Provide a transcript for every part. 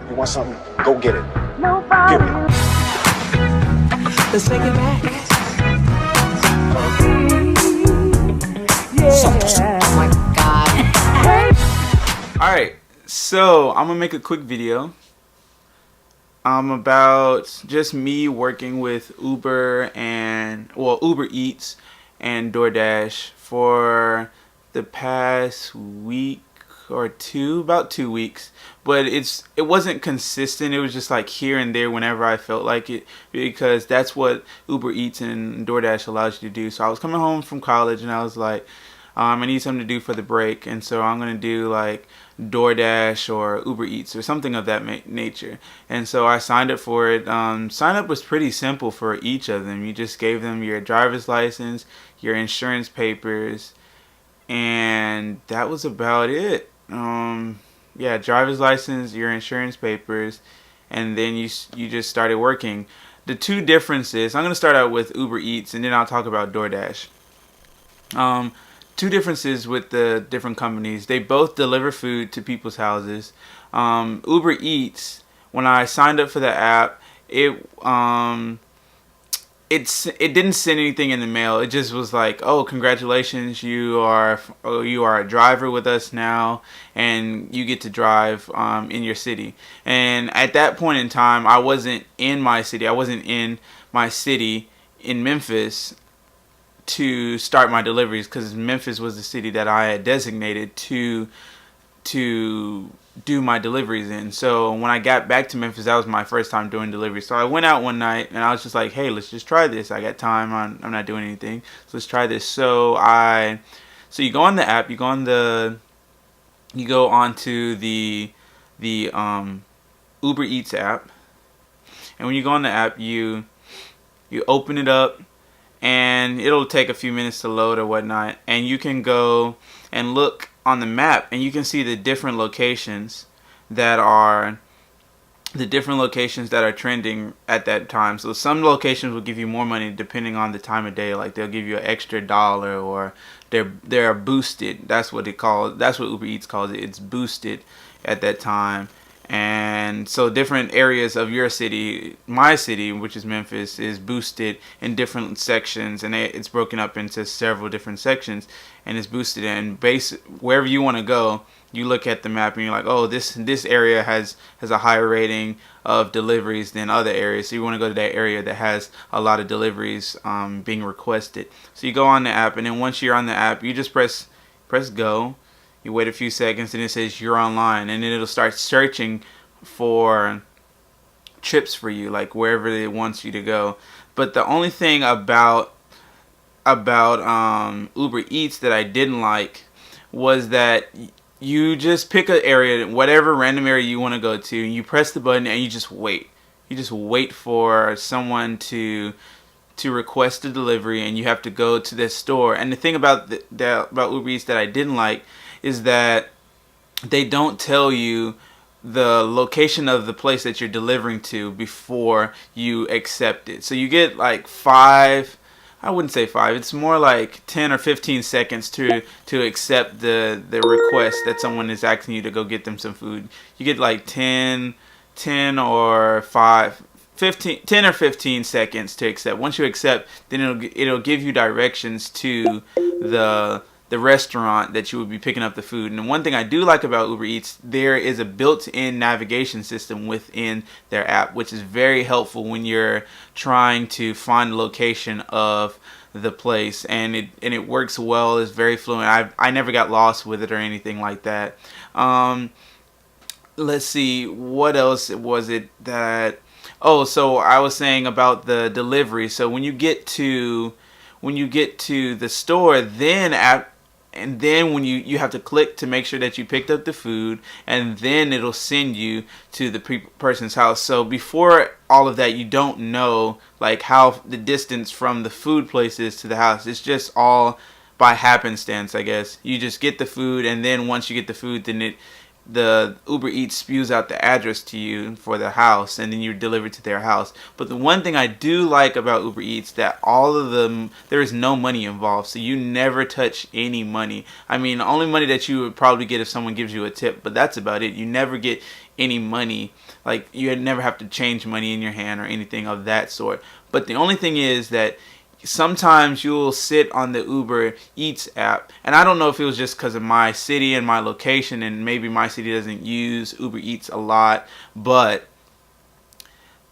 You want something? Go get it. Nobody. Period. Let's take it back. Yeah. Oh my god. Alright, so I'm gonna make a quick video about just me working with Uber Eats and DoorDash for the past week or two, about 2 weeks. But it wasn't consistent. It was just like here and there whenever I felt like it, because that's what Uber Eats and DoorDash allows you to do. So I was coming home from college and I was like, I need something to do for the break, and so I'm gonna do like DoorDash or Uber Eats or something of that nature. And so I signed up for it. Sign up was pretty simple for each of them. You just gave them your driver's license, your insurance papers, and that was about it. Yeah, driver's license, your insurance papers, and then you just started working. The two differences, I'm gonna start out with Uber Eats, and then I'll talk about DoorDash. Two differences with the different companies. They both deliver food to people's houses. Uber Eats, when I signed up for the app, it didn't send anything in the mail. It just was like, oh, congratulations, you are a driver with us now, and you get to drive in your city. And at that point in time, I wasn't in my city. I wasn't in my city in Memphis to start my deliveries, because Memphis was the city that I had designated to do my deliveries in. So when I got back to Memphis, that was my first time doing deliveries. So I went out one night and I was just like, hey, let's just try this. I got time. I'm not doing anything, so let's try this. So you go on the app, you go onto the Uber Eats app, and when you go on the app, you open it up, and it'll take a few minutes to load or whatnot, and you can go and look on the map, and you can see the different locations that are trending at that time. So some locations will give you more money depending on the time of day. Like they'll give you an extra $1, or they're boosted. That's what Uber Eats calls it. It's boosted at that time. And so different areas of your city, my city, which is Memphis, is boosted in different sections, and it's broken up into several different sections, and it's boosted. And wherever you want to go, you look at the map and you're like, oh, this area has a higher rating of deliveries than other areas. So you want to go to that area that has a lot of deliveries being requested. So you go on the app, and then once you're on the app, you just press go. You wait a few seconds, and it says you're online, and then it'll start searching for trips for you, like wherever it wants you to go. But the only thing about Uber Eats that I didn't like was that you just pick an area, whatever random area you want to go to, and you press the button and you just wait. You just wait for someone to request a delivery, and you have to go to this store. And the thing about about Uber Eats that I didn't like is that they don't tell you the location of the place that you're delivering to before you accept it. So you get like I wouldn't say 5, it's more like 10 or 15 seconds to accept the request that someone is asking you to go get them some food. You get like 10 or 15 seconds to accept. Once you accept, then it'll give you directions to the restaurant that you would be picking up the food. And one thing I do like about Uber Eats, there is a built-in navigation system within their app, which is very helpful when you're trying to find the location of the place, and it works well. It's very fluent. I never got lost with it or anything like that. Let's see, what else was it that... Oh, so I was saying about the delivery. So when you get to the store, then when you have to click to make sure that you picked up the food, and then it'll send you to the person's house. So before all of that, you don't know like how the distance from the food place is to the house. It's just all by happenstance, I guess. You just get the food, and then once you get the food, then the Uber Eats spews out the address to you for the house, and then you deliver to their house. But the one thing I do like about Uber Eats, that all of them, there is no money involved, so you never touch any money. I mean, the only money that you would probably get if someone gives you a tip, but that's about it. You never get any money. Like, you never have to change money in your hand or anything of that sort. But the only thing is that sometimes you'll sit on the Uber Eats app, and I don't know if it was just because of my city and my location, and maybe my city doesn't use Uber Eats a lot, but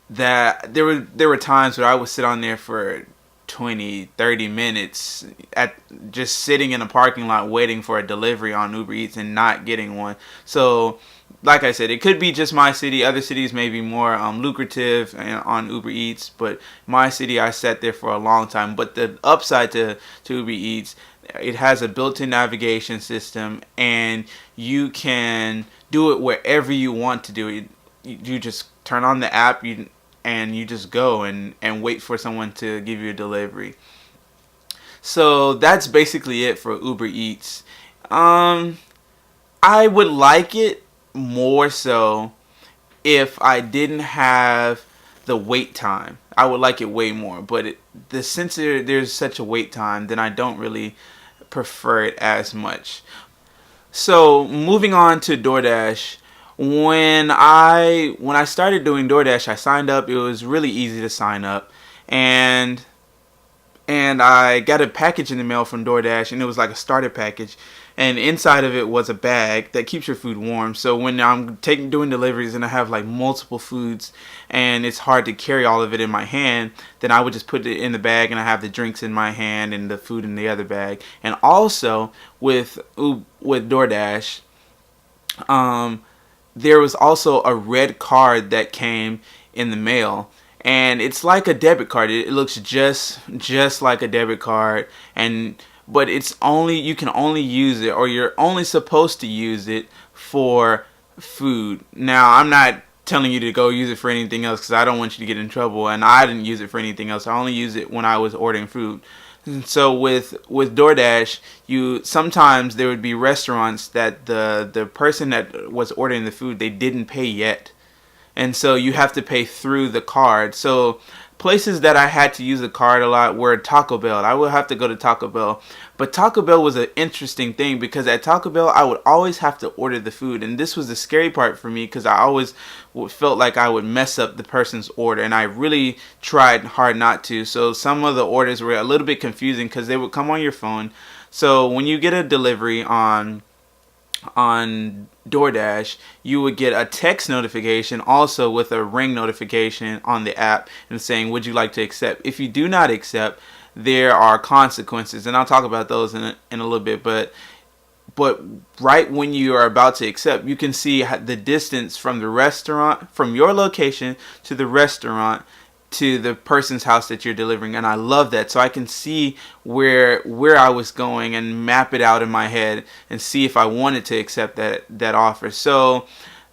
that there were times where I would sit on there for 20-30 minutes at just sitting in a parking lot waiting for a delivery on Uber Eats and not getting one. So like I said, it could be just my city. Other cities may be more lucrative on Uber Eats, but my city, I sat there for a long time. But the upside to Uber Eats, it has a built-in navigation system, and you can do it wherever you want to do it. You just turn on the app, and you just go and wait for someone to give you a delivery. So that's basically it for Uber Eats. I would like it more so if I didn't have the wait time. I would like it way more, but since there's such a wait time, then I don't really prefer it as much. So moving on to DoorDash. When I started doing DoorDash, I signed up. It was really easy to sign up, and I got a package in the mail from DoorDash, and it was like a starter package, and inside of it was a bag that keeps your food warm. So when I'm doing deliveries and I have like multiple foods and it's hard to carry all of it in my hand, then I would just put it in the bag, and I have the drinks in my hand and the food in the other bag. And also with DoorDash, there was also a red card that came in the mail. And it's like a debit card. It looks just like a debit card, but you can only use it, or you're only supposed to use it for food. Now, I'm not telling you to go use it for anything else, because I don't want you to get in trouble, and I didn't use it for anything else. I only use it when I was ordering food. So with DoorDash, sometimes there would be restaurants that the person that was ordering the food, they didn't pay yet. And so you have to pay through the card. So places that I had to use the card a lot were Taco Bell. I would have to go to Taco Bell. But Taco Bell was an interesting thing, because at Taco Bell, I would always have to order the food. And this was the scary part for me, because I always felt like I would mess up the person's order. And I really tried hard not to. So some of the orders were a little bit confusing, because they would come on your phone. So when you get a delivery on DoorDash, you would get a text notification also with a ring notification on the app and saying, would you like to accept? If you do not accept, there are consequences, and I'll talk about those in a little bit. But right when you are about to accept, you can see the distance from the restaurant, from your location to the restaurant, to the person's house that you're delivering. And I love that. So I can see where I was going and map it out in my head and see if I wanted to accept that offer. So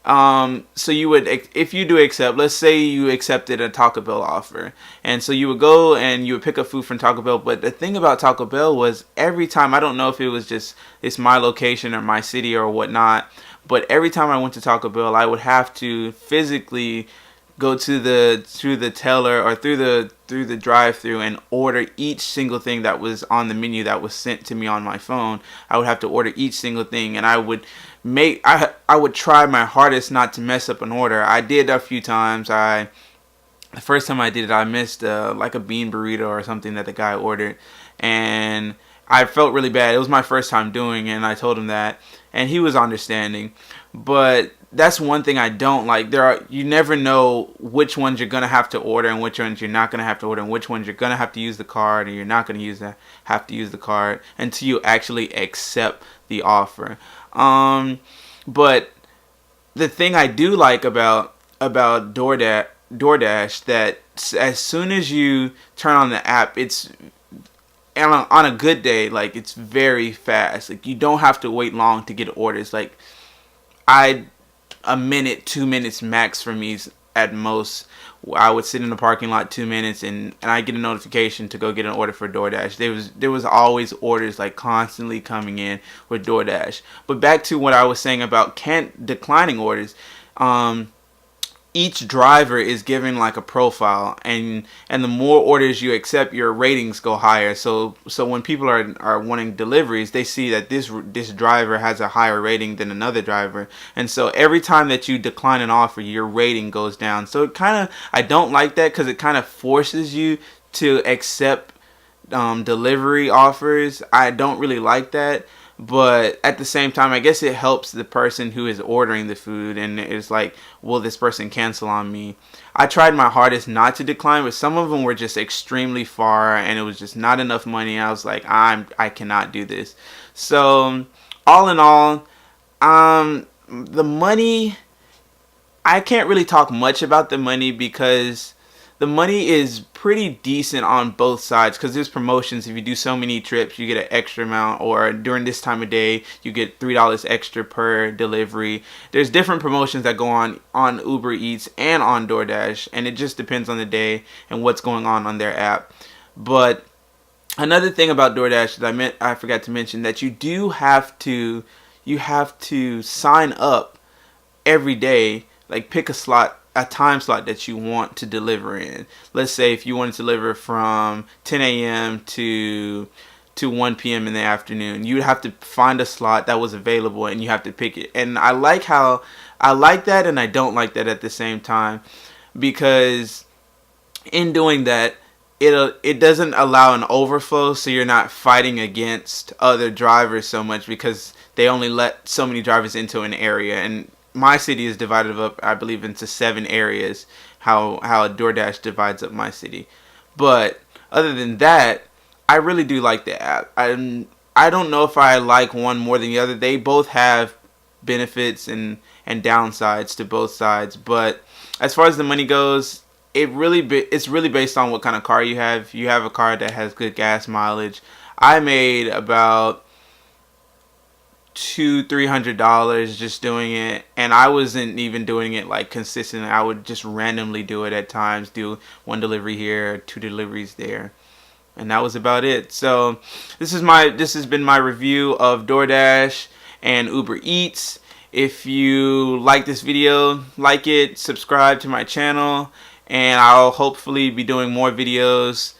you would, if you do accept, let's say you accepted a Taco Bell offer, and so you would go and you would pick up food from Taco Bell. But the thing about Taco Bell was, every time, I don't know if it was just it's my location or my city or whatnot, but every time I went to Taco Bell, I would have to physically go through the teller or through the drive-through and order each single thing that was on the menu that was sent to me on my phone. I would have to order each single thing, and I would try my hardest not to mess up an order. I did a few times. The first time I did it, I missed like a bean burrito or something that the guy ordered, and I felt really bad. It was my first time doing it, and I told him that, and he was understanding. But that's one thing I don't like. You never know which ones you're gonna have to order and which ones you're not gonna have to order, and which ones you're gonna have to use the card and you're not gonna have to use the card until you actually accept the offer. But the thing I do like about DoorDash, that as soon as you turn on the app, and on a good day, like, it's very fast. Like, you don't have to wait long to get orders. Like, a minute, 2 minutes max for me at most. I would sit in the parking lot 2 minutes, and I get a notification to go get an order for DoorDash. There was always orders like constantly coming in with DoorDash. But back to what I was saying about can't declining orders. Each driver is given like a profile, and the more orders you accept, your ratings go higher. So when people are wanting deliveries, they see that this driver has a higher rating than another driver, and so every time that you decline an offer, your rating goes down. So it kind of, I don't like that, because it kind of forces you to accept delivery offers. I don't really like that. But at the same time, I guess it helps the person who is ordering the food, and it's like, will this person cancel on me? I tried my hardest not to decline, but some of them were just extremely far, and it was just not enough money. I was like, I cannot do this. So all in all, the money, I can't really talk much about the money, because the money is pretty decent on both sides, because there's promotions. If you do so many trips, you get an extra amount, or during this time of day, you get $3 extra per delivery. There's different promotions that go on Uber Eats and on DoorDash, and it just depends on the day and what's going on their app. But another thing about DoorDash that I forgot to mention, that you have to sign up every day, like pick a time slot that you want to deliver in. Let's say if you want to deliver from 10 a.m. to 1 p.m. in the afternoon, you would have to find a slot that was available, and you have to pick it. And I like that, and I don't like that at the same time, because in doing that, it doesn't allow an overflow, so you're not fighting against other drivers so much, because they only let so many drivers into an area. And my city is divided up, I believe, into 7 areas, how DoorDash divides up my city. But other than that, I really do like the app. I don't know if I like one more than the other. They both have benefits and downsides to both sides. But as far as the money goes, it's really based on what kind of car you have. If you have a car that has good gas mileage, I made about $200-300 just doing it, and I wasn't even doing it like consistently. I would just randomly do it at times, do 1 delivery here, 2 deliveries there, and that was about it. So this has been my review of DoorDash and Uber Eats. If you like this video, like it, subscribe to my channel, and I'll hopefully be doing more videos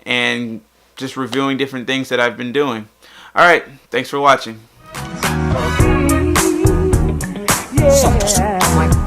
and just reviewing different things that I've been doing. Alright, thanks for watching. Yeah.